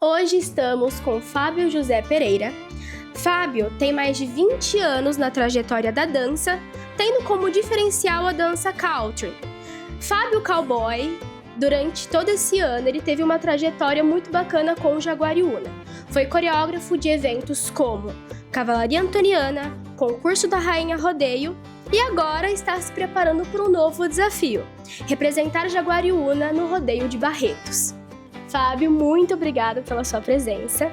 Hoje estamos com Fábio José Pereira. Fábio tem mais de 20 anos na trajetória da dança, tendo como diferencial a dança country. Fábio Cowboy, durante todo esse ano, ele teve uma trajetória muito bacana com o Jaguariúna. Foi coreógrafo de eventos como Cavalaria Antoniana, Concurso da Rainha Rodeio e agora está se preparando para um novo desafio, representar Jaguariúna no Rodeio de Barretos. Fábio, muito obrigada pela sua presença.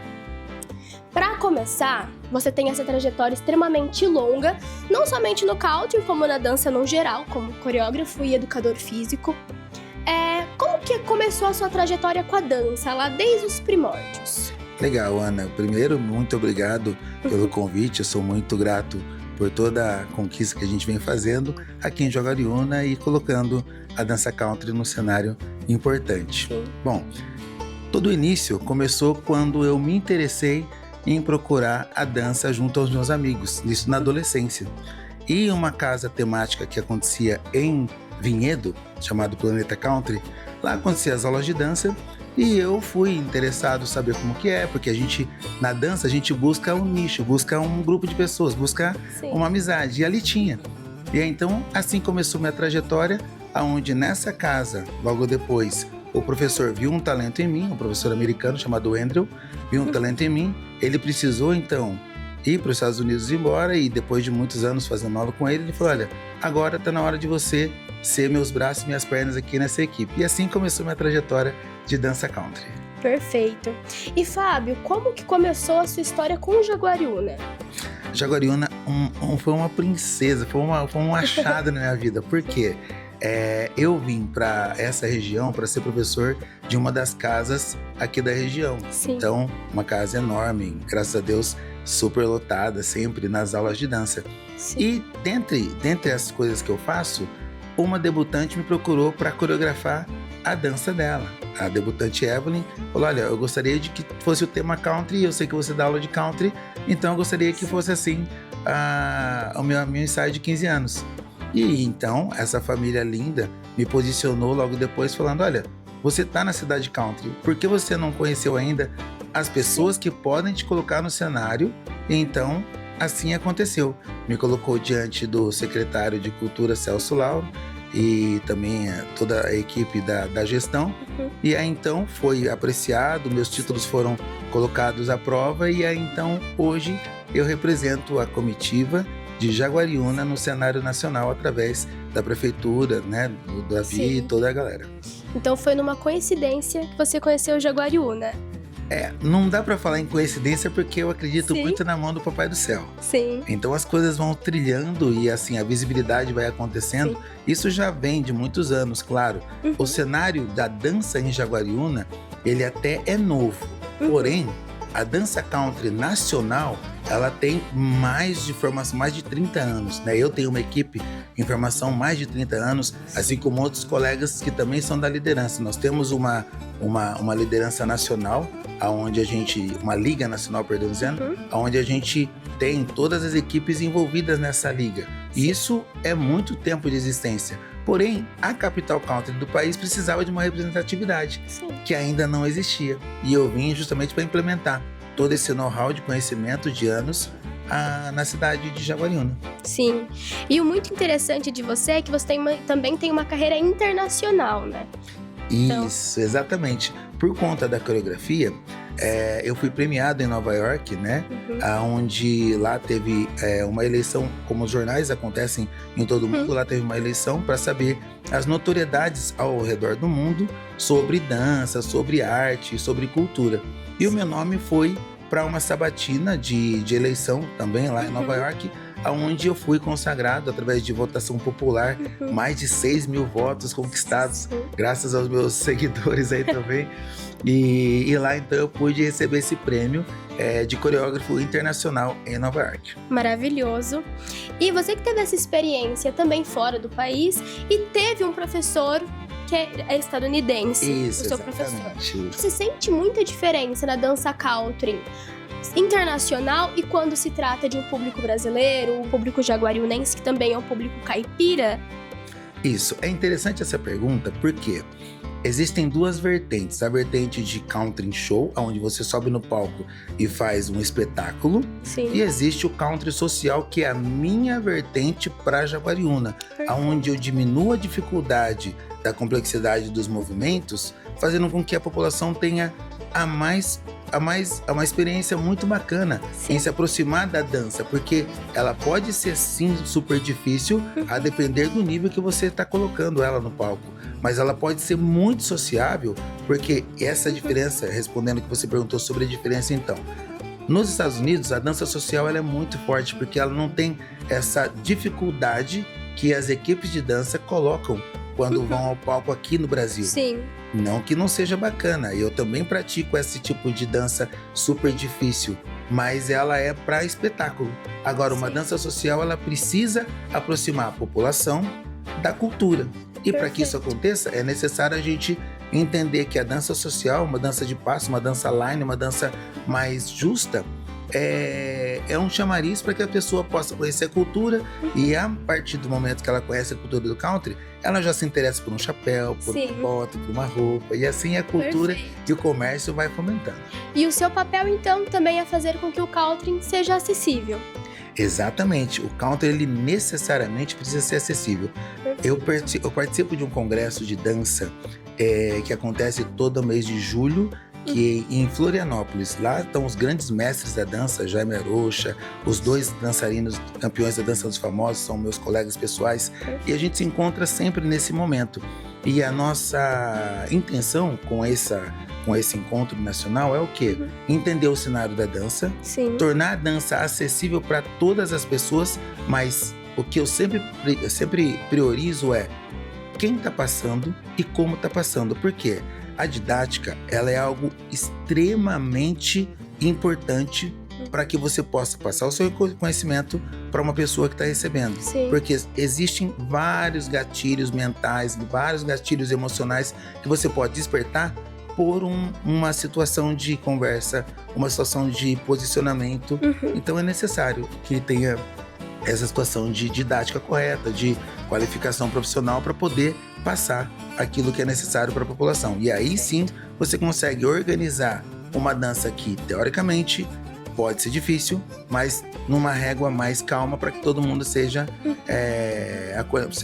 Para começar, você tem essa trajetória extremamente longa, não somente no country, como na dança no geral, como coreógrafo e educador físico. Como que começou a sua trajetória com a dança, lá desde os primórdios? Legal, Ana. Primeiro, muito obrigado pelo convite. Eu sou muito grato por toda a conquista que a gente vem fazendo aqui em Jaguariúna e colocando a dança country no cenário importante. Sim. Bom, todo o início começou quando eu me interessei em procurar a dança junto aos meus amigos, isso na adolescência. E uma casa temática que acontecia em Vinhedo, chamado Planeta Country, lá acontecia as aulas de dança e eu fui interessado em saber como que é, porque na dança a gente busca um nicho, busca um grupo de pessoas, busca Sim. uma amizade, e ali tinha. E aí, então, assim começou minha trajetória, aonde nessa casa, logo depois, o professor viu um talento em mim, um professor americano chamado Andrew, viu um talento em mim, ele precisou então ir para os Estados Unidos e ir embora, e depois de muitos anos fazendo aula com ele, ele falou: olha, agora está na hora de você ser meus braços e minhas pernas aqui nessa equipe. E assim começou minha trajetória de dança country. Perfeito. E Fábio, como que começou a sua história com o Jaguariúna? Jaguariúna foi uma princesa, foi um achado na minha vida. Por quê? Eu vim para essa região para ser professor de uma das casas aqui da região. Sim. Então, uma casa enorme, graças a Deus, super lotada, sempre nas aulas de dança. Sim. E dentre as coisas que eu faço, uma debutante me procurou para coreografar a dança dela. A debutante Evelyn falou: olha, eu gostaria de que fosse o tema country, eu sei que você dá aula de country, então eu gostaria que fosse assim o meu ensaio de 15 anos. E então, essa família linda me posicionou logo depois falando: olha, você tá na cidade country, por que você não conheceu ainda as pessoas que podem te colocar no cenário? E então, assim aconteceu. Me colocou diante do secretário de Cultura, Celso Lauro, e também toda a equipe da gestão. E aí então foi apreciado, meus títulos foram colocados à prova, e aí então hoje eu represento a comitiva de Jaguariúna no cenário nacional através da prefeitura, né, do Davi. Sim. E toda a galera. Então foi numa coincidência que você conheceu o Jaguariúna. Não dá pra falar em coincidência porque eu acredito Sim. muito na mão do Papai do Céu. Sim. Então as coisas vão trilhando e assim a visibilidade vai acontecendo. Sim. Isso já vem de muitos anos, claro. O cenário da dança em Jaguariúna, ele até é novo. Porém, a dança country nacional, ela tem mais de formação, mais de 30 anos, né? Eu tenho uma equipe em formação mais de 30 anos, assim como outros colegas que também são da liderança. Nós temos uma liderança nacional, uma liga nacional, perdão dizendo, onde a gente tem todas as equipes envolvidas nessa liga. E isso é muito tempo de existência. Porém, a capital country do país precisava de uma representatividade. Sim. Que ainda não existia. E eu vim justamente para implementar todo esse know-how de conhecimento de anos na cidade de Jaguariúna. Sim. E o muito interessante de você é que você também tem uma carreira internacional, né? Isso, exatamente. Por conta da coreografia, eu fui premiado em Nova York, né? Onde lá teve uma eleição, como os jornais acontecem em todo o mundo, lá teve uma eleição para saber as notoriedades ao redor do mundo sobre dança, sobre arte, sobre cultura. E o meu nome foi para uma sabatina de eleição também lá em Nova York, onde eu fui consagrado através de votação popular, mais de 6 mil votos conquistados, graças aos meus seguidores aí também. E lá então eu pude receber esse prêmio de coreógrafo internacional em Nova York. Maravilhoso. E você que teve essa experiência também fora do país e teve um professor que é estadunidense, Isso, o seu exatamente. professor. Você sente muita diferença na dança country internacional e quando se trata de um público brasileiro, um público jaguariunense, que também é um público caipira? Isso, é interessante essa pergunta, porque Existem duas vertentes. A vertente de country show, onde você sobe no palco e faz um espetáculo. Sim. E existe o country social, que é a minha vertente para Jaguariúna, onde eu diminuo a dificuldade da complexidade dos movimentos, fazendo com que a população tenha uma experiência muito bacana em se aproximar da dança, porque ela pode ser sim super difícil, a depender do nível que você está colocando ela no palco, mas ela pode ser muito sociável, porque essa diferença, respondendo o que você perguntou sobre a diferença então, nos Estados Unidos a dança social ela é muito forte, porque ela não tem essa dificuldade que as equipes de dança colocam quando vão ao palco aqui no Brasil. Sim. Não que não seja bacana, eu também pratico esse tipo de dança super difícil, mas ela é para espetáculo. Agora, uma dança social, ela precisa aproximar a população da cultura. E para que isso aconteça, é necessário a gente entender que a dança social, uma dança de passo, uma dança line, uma dança mais justa, é um chamariz para que a pessoa possa conhecer a cultura e a partir do momento que ela conhece a cultura do country, ela já se interessa por um chapéu, por uma bota, por uma roupa, e assim a cultura e o comércio vai fomentando. E o seu papel então também é fazer com que o country seja acessível. Exatamente, o country ele necessariamente precisa ser acessível. Eu participo de um congresso de dança que acontece todo mês de julho, que em Florianópolis, lá estão os grandes mestres da dança, Jaime Arocha, os dois dançarinos campeões da dança dos famosos, são meus colegas pessoais, e a gente se encontra sempre nesse momento. E a nossa intenção com esse encontro nacional é o quê? Entender o cenário da dança, tornar a dança acessível para todas as pessoas, mas o que eu sempre priorizo é quem está passando e como está passando. Por quê? A didática, ela é algo extremamente importante para que você possa passar o seu conhecimento para uma pessoa que está recebendo. Porque existem vários gatilhos mentais, vários gatilhos emocionais que você pode despertar por uma situação de conversa, uma situação de posicionamento. Então é necessário que tenha essa situação de didática correta, de qualificação profissional para poder passar aquilo que é necessário para a população. E aí sim você consegue organizar uma dança que, teoricamente, pode ser difícil, mas numa régua mais calma para que todo mundo seja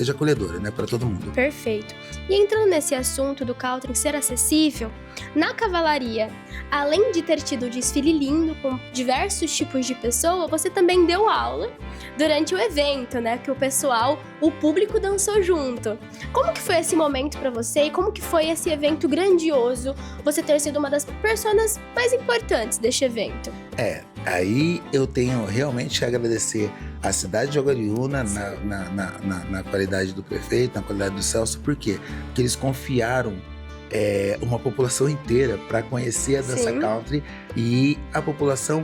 acolhedora, né, para todo mundo. Perfeito. E entrando nesse assunto do country ser acessível, na cavalaria, além de ter tido um desfile lindo com diversos tipos de pessoa, você também deu aula durante o evento, né? Que o público dançou junto. Como que foi esse momento pra você e como que foi esse evento grandioso, você ter sido uma das pessoas mais importantes deste evento? Aí eu tenho realmente que agradecer a cidade de Jaguariúna na qualidade do prefeito, na qualidade do Celso. Por quê? Porque eles confiaram uma população inteira para conhecer a dança country e a população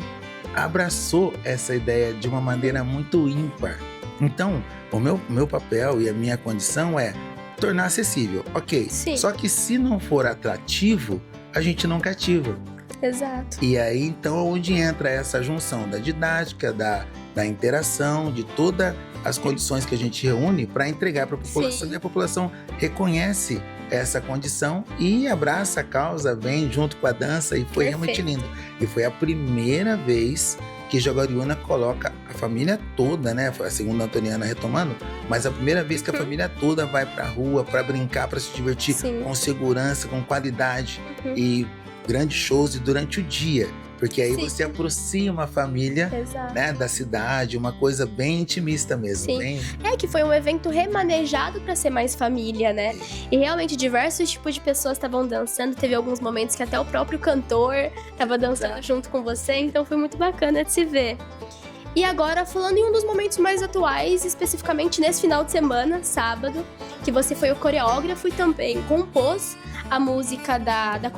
abraçou essa ideia de uma maneira muito ímpar. Então, o meu papel e a minha condição é tornar acessível, ok? Só que se não for atrativo, a gente não cativa. Exato. E aí, então, onde entra essa junção da didática, da interação, de todas as condições que a gente reúne para entregar para a população. E a população reconhece essa condição e abraça a causa, vem junto com a dança, e foi realmente lindo. E foi a primeira vez que Jaguariúna coloca a família toda, né? A segunda Antoniana retomando, mas a primeira vez que a família toda vai pra rua para brincar, para se divertir com segurança, com qualidade e grandes shows e durante o dia. Porque aí você aproxima a família, né, da cidade, uma coisa bem intimista mesmo. Que foi um evento remanejado para ser mais família, né? E realmente diversos tipos de pessoas estavam dançando. Teve alguns momentos que até o próprio cantor estava dançando junto com você, então foi muito bacana de se ver. E agora, falando em um dos momentos mais atuais, especificamente nesse final de semana, sábado, que você foi o coreógrafo e também compôs a música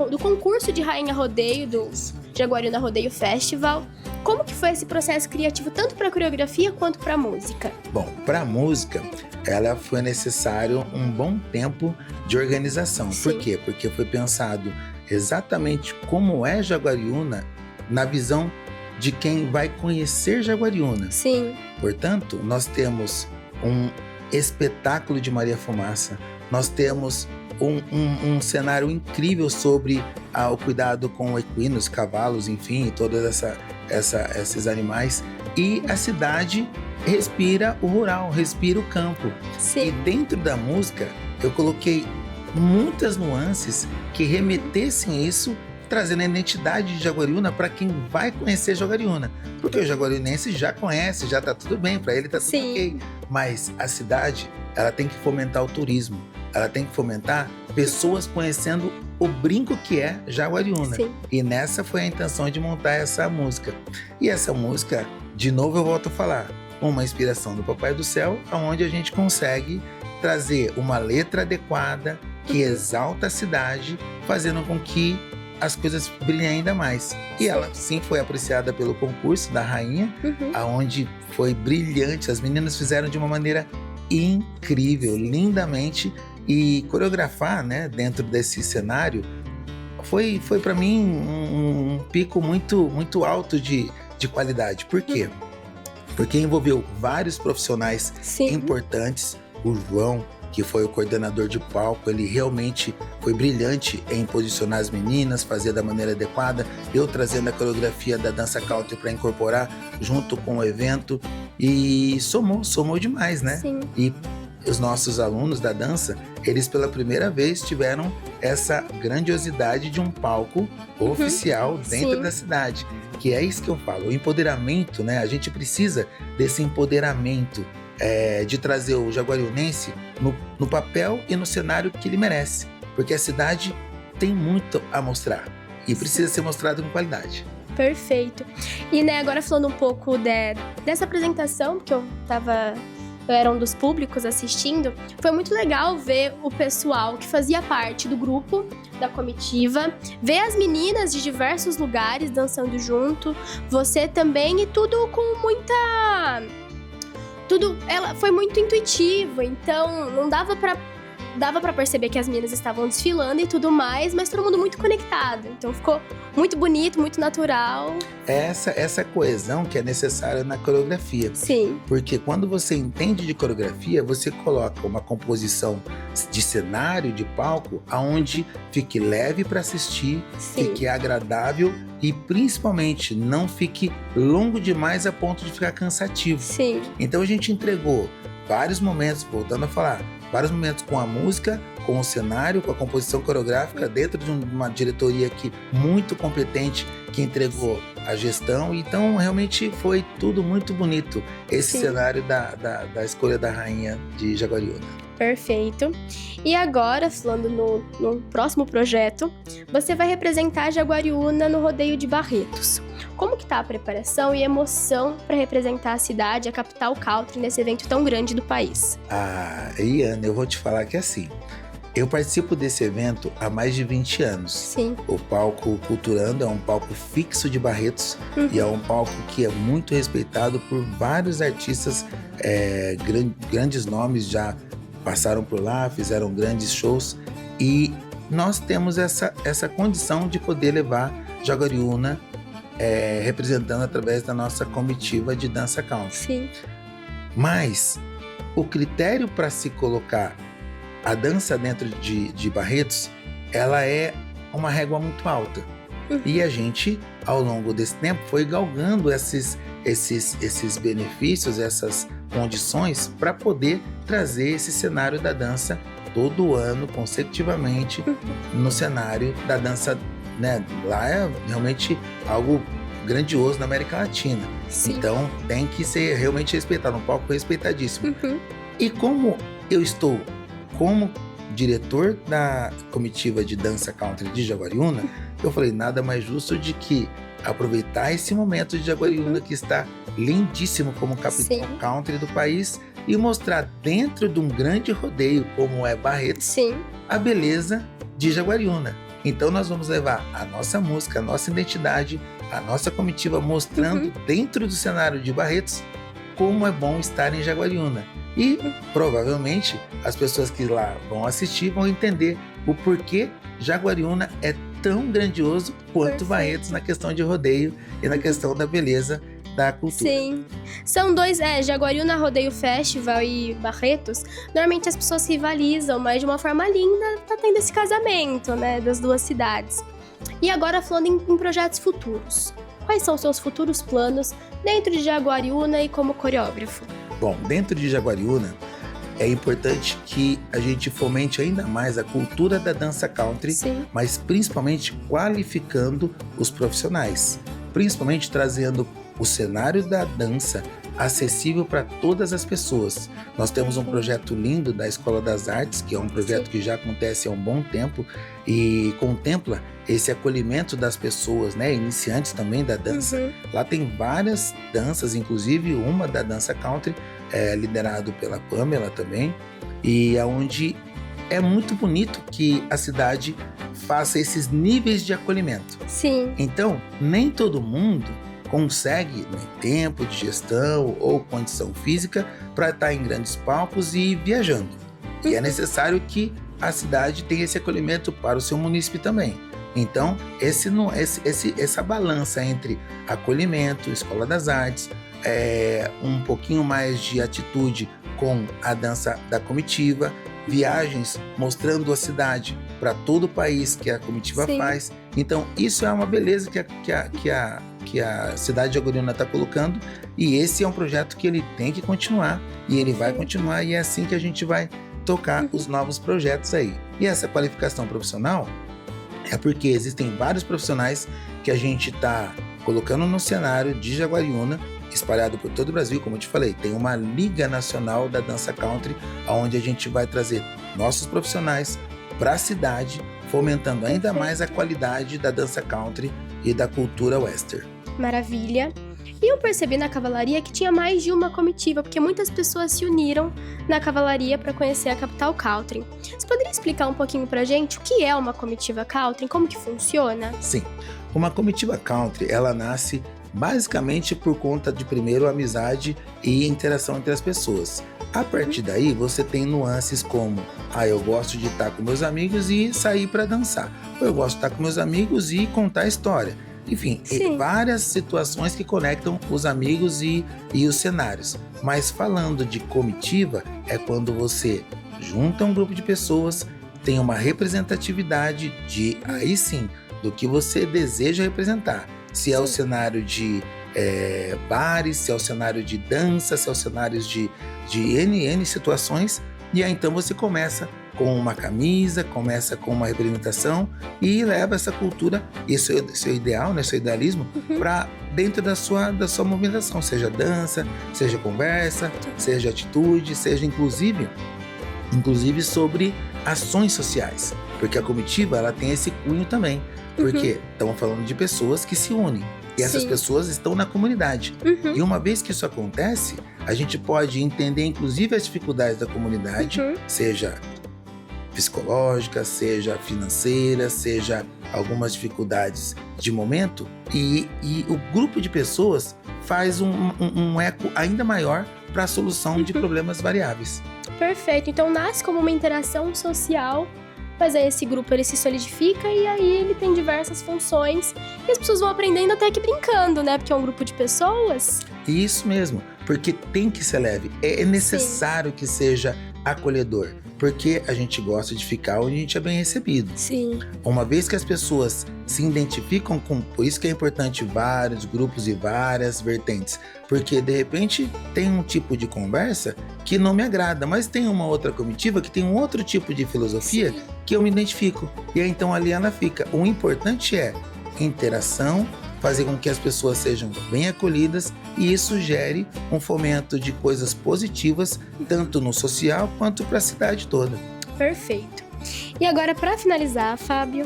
do concurso de Rainha Rodeio, do Jaguariúna Rodeio Festival. Como que foi esse processo criativo, tanto para a coreografia quanto para a música? Bom, para a música, ela foi necessário um bom tempo de organização. Por quê? Porque foi pensado exatamente como é Jaguariúna na visão de quem vai conhecer Jaguariúna. Portanto, nós temos um espetáculo de Maria Fumaça, nós temos um cenário incrível sobre o cuidado com equinos, cavalos, enfim, todos esses animais. E a cidade respira o rural, respira o campo. Sim. E dentro da música, eu coloquei muitas nuances que remetessem isso, trazendo a identidade de Jaguariúna para quem vai conhecer Jaguariúna. Porque o jaguariunense já conhece, já tá tudo bem, para ele tá tudo Sim. ok. Mas a cidade, ela tem que fomentar o turismo. Ela tem que fomentar pessoas conhecendo o brinco que é Jaguariúna. Sim. E nessa foi a intenção de montar essa música. E essa música, de novo eu volto a falar, uma inspiração do Papai do Céu, onde a gente consegue trazer uma letra adequada, que exalta a cidade, fazendo com que as coisas brilhem ainda mais. E ela sim foi apreciada pelo concurso da Rainha, aonde foi brilhante. As meninas fizeram de uma maneira incrível, lindamente. E coreografar, né, dentro desse cenário foi para mim um pico muito alto de qualidade. Por quê? Porque envolveu vários profissionais importantes. O João, que foi o coordenador de palco, ele realmente foi brilhante em posicionar as meninas, fazer da maneira adequada. Eu trazendo a coreografia da dança country para incorporar junto com o evento. E somou demais, né? Sim. E os nossos alunos da dança, eles pela primeira vez tiveram essa grandiosidade de um palco oficial dentro da cidade. Que é isso que eu falo, o empoderamento, né? A gente precisa desse empoderamento, de trazer o jaguariunense no papel e no cenário que ele merece. Porque a cidade tem muito a mostrar e precisa ser mostrado com qualidade. Perfeito. E, né, agora falando um pouco dessa apresentação, porque eu era um dos públicos assistindo, foi muito legal ver o pessoal que fazia parte do grupo, da comitiva, ver as meninas de diversos lugares dançando junto, você também, e tudo com ela foi muito intuitivo, então não dava pra perceber que as meninas estavam desfilando e tudo mais, mas todo mundo muito conectado. Então ficou muito bonito, muito natural. Essa coesão que é necessária na coreografia. Sim. Porque quando você entende de coreografia, você coloca uma composição de cenário, de palco, aonde fique leve para assistir, fique agradável e principalmente não fique longo demais a ponto de ficar cansativo. Sim. Então a gente entregou vários momentos, voltando a falar, vários momentos com a música, com o cenário, com a composição coreográfica, dentro de uma diretoria aqui muito competente, que entregou a gestão. Então, realmente foi tudo muito bonito, esse cenário da escolha da Rainha de Jaguariúna. Perfeito. E agora, falando no próximo projeto, você vai representar Jaguariúna no Rodeio de Barretos. Como que tá a preparação e emoção para representar a cidade, a capital country, nesse evento tão grande do país? Iana, eu vou te falar que assim, eu participo desse evento há mais de 20 anos. Sim. O palco Culturando é um palco fixo de Barretos e é um palco que é muito respeitado por vários artistas, grandes nomes já passaram por lá, fizeram grandes shows, e nós temos essa condição de poder levar Jaguariúna representando através da nossa comitiva de dança country. Sim. Mas o critério para se colocar a dança dentro de Barretos, ela é uma régua muito alta. E a gente, ao longo desse tempo, foi galgando esses benefícios, essas condições para poder trazer esse cenário da dança todo ano, consecutivamente, no cenário da dança, né? Lá é realmente algo grandioso na América Latina. Sim. Então tem que ser realmente respeitado, um palco respeitadíssimo. E como eu estou como diretor da comitiva de dança country de Jaguariúna, eu falei, nada mais justo de que aproveitar esse momento de Jaguariúna, que está lindíssimo como capital country do país, e mostrar dentro de um grande rodeio como é Barretos, a beleza de Jaguariúna. Então nós vamos levar a nossa música, a nossa identidade, a nossa comitiva, mostrando dentro do cenário de Barretos como é bom estar em Jaguariúna. E provavelmente as pessoas que lá vão assistir vão entender o porquê Jaguariúna é tão grandioso quanto Barretos na questão de rodeio e na questão da beleza da cultura. Sim. São dois, Jaguariúna Rodeio Festival e Barretos. Normalmente as pessoas rivalizam, mas de uma forma linda tá tendo esse casamento, né, das duas cidades. E agora falando em projetos futuros. Quais são os seus futuros planos dentro de Jaguariúna e como coreógrafo? Bom, dentro de Jaguariúna, é importante que a gente fomente ainda mais a cultura da dança country, Sim. mas principalmente qualificando os profissionais, principalmente trazendo o cenário da dança acessível para todas as pessoas. Nós temos um projeto lindo da Escola das Artes, que é um projeto que já acontece há um bom tempo e contempla esse acolhimento das pessoas, né, iniciantes também da dança. Lá tem várias danças, inclusive uma da dança country, liderado pela Pamela também, e aonde é muito bonito que a cidade faça esses níveis de acolhimento. Sim. Então, nem todo mundo consegue, né, tempo de gestão ou condição física para estar em grandes palcos e viajando. E é necessário que a cidade tenha esse acolhimento para o seu munícipe também. Então, essa balança entre acolhimento, Escola das Artes, um pouquinho mais de atitude com a dança da comitiva, viagens mostrando a cidade para todo o país que a comitiva Sim. faz. Então, isso é uma beleza que a cidade de Jaguariúna está colocando, e esse é um projeto que ele tem que continuar, e ele vai continuar, e é assim que a gente vai tocar os novos projetos aí. E essa qualificação profissional é porque existem vários profissionais que a gente está colocando no cenário de Jaguariúna, espalhado por todo o Brasil. Como eu te falei, tem uma Liga Nacional da Dança Country, onde a gente vai trazer nossos profissionais para a cidade, fomentando ainda mais a qualidade da dança country e da cultura western. Maravilha. E eu percebi na cavalaria que tinha mais de uma comitiva, porque muitas pessoas se uniram na cavalaria para conhecer a capital country. Você poderia explicar um pouquinho pra gente o que é uma comitiva country, como que funciona? Sim, uma comitiva country, ela nasce basicamente por conta de, primeiro, amizade e interação entre as pessoas. A partir daí, você tem nuances como: eu gosto de estar com meus amigos e sair para dançar. Ou eu gosto de estar com meus amigos e contar história. Enfim, várias situações que conectam os amigos e os cenários. Mas falando de comitiva, é quando você junta um grupo de pessoas, tem uma representatividade de, aí sim, do que você deseja representar. Se é o cenário de bares, se é o cenário de dança, se é o cenário de N situações, e aí então você começa com uma camisa, começa com uma representação e leva essa cultura, seu ideal, né, seu idealismo, para dentro da sua movimentação, seja dança, seja conversa, seja atitude, seja inclusive sobre ações sociais, porque a comitiva ela tem esse cunho também, porque estamos falando de pessoas que se unem. E essas pessoas estão na comunidade. E uma vez que isso acontece, a gente pode entender inclusive as dificuldades da comunidade, seja psicológica, seja financeira, seja algumas dificuldades de momento, e o grupo de pessoas faz um eco ainda maior para a solução de problemas variáveis. Perfeito, então nasce como uma interação social, mas aí esse grupo ele se solidifica e aí ele tem diversas funções e as pessoas vão aprendendo até que brincando, né? Porque é um grupo de pessoas. Isso mesmo, porque tem que ser leve, é necessário que seja acolhedor, porque a gente gosta de ficar onde a gente é bem recebido. Sim. Uma vez que as pessoas se identificam com... Por isso que é importante vários grupos e várias vertentes, porque de repente tem um tipo de conversa que não me agrada, mas tem uma outra comitiva que tem um outro tipo de filosofia que eu me identifico, e aí então ali ela fica. O importante é interação, fazer com que as pessoas sejam bem acolhidas, e isso gere um fomento de coisas positivas, tanto no social quanto para a cidade toda. Perfeito. E agora, para finalizar, Fábio,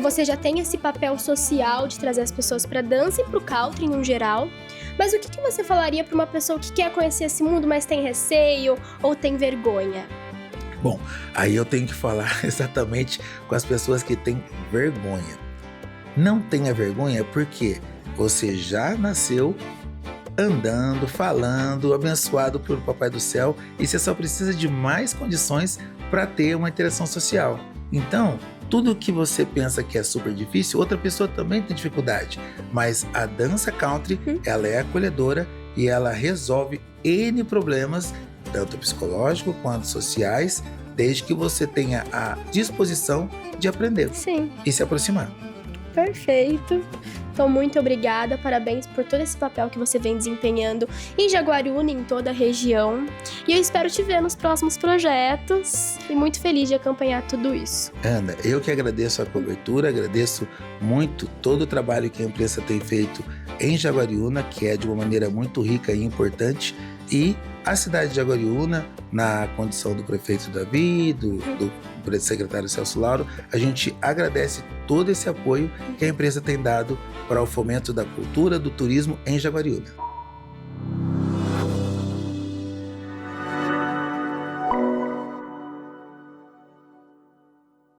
você já tem esse papel social de trazer as pessoas para dança e para o country no geral, mas o que você falaria para uma pessoa que quer conhecer esse mundo, mas tem receio ou tem vergonha? Bom, aí eu tenho que falar exatamente com as pessoas que têm vergonha. Não tenha vergonha, porque você já nasceu andando, falando, abençoado pelo Papai do Céu, e você só precisa de mais condições para ter uma interação social. Então, tudo que você pensa que é super difícil, outra pessoa também tem dificuldade. Mas a dança country, ela é acolhedora e ela resolve N problemas, tanto psicológicos quanto sociais, desde que você tenha a disposição de aprender Sim. e se aproximar. Perfeito. Então, muito obrigada, parabéns por todo esse papel que você vem desempenhando em Jaguariúna e em toda a região. E eu espero te ver nos próximos projetos e muito feliz de acompanhar tudo isso. Ana, eu que agradeço a cobertura, agradeço muito todo o trabalho que a imprensa tem feito em Jaguariúna, que é de uma maneira muito rica e importante, e a cidade de Jaguariúna, na condição do prefeito Davi, do secretário Celso Lauro, a gente agradece todo esse apoio que a empresa tem dado para o fomento da cultura, do turismo em Jaguariúna.